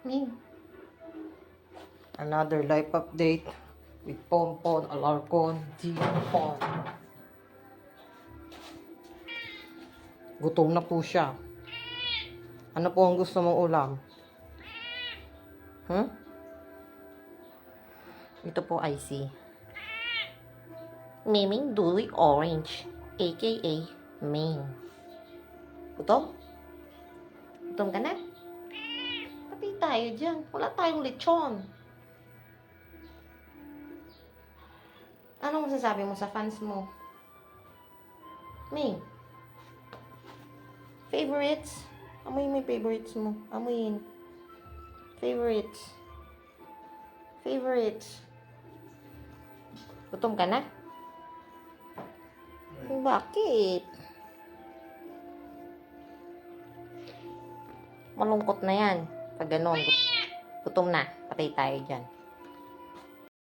Ming. Another life update with Pompon, Alarcon, G-Pon. Gutom na po siya. Ano po ang gusto mong ulam? Ito po ay si Miming Duly Orange, aka Ming. Gutom? Gutom ka na? Pati tayo dyan. Wala tayong lechon. Anong masasabi mo sa fans mo? Ming? Favorites? Amoy mo yung favorites mo. Amoyin. Favorites. Favorites. Gutom ka na? Bakit? Malungkot na yan. Pag ganon, gutom na. Patay tayo dyan.